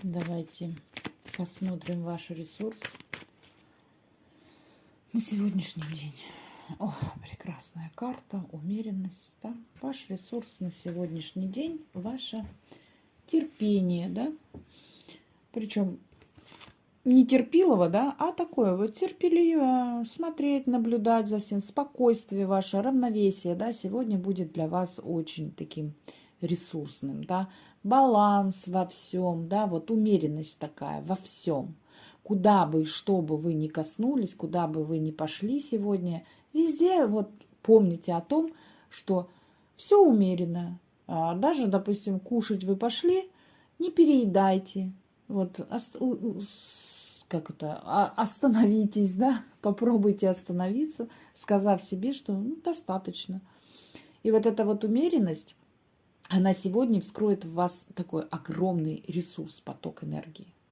Давайте посмотрим ваш ресурс на сегодняшний день. О, прекрасная карта, умеренность. Да? Ваш ресурс на сегодняшний день, ваше терпение, да? Причем не терпилово, да, а такое вот терпеливо смотреть, наблюдать за всем, спокойствие ваше, равновесие, да, сегодня будет для вас очень таким ресурсным, да, баланс во всем, да, вот умеренность такая во всем. Куда бы, что бы вы ни коснулись, куда бы вы ни пошли сегодня, везде вот помните о том, что все умеренно. Даже, допустим, кушать вы пошли, не переедайте. Вот как это, остановитесь, да, попробуйте остановиться, сказав себе, что достаточно. И вот эта вот умеренность, она сегодня вскроет в вас такой огромный ресурс, поток энергии.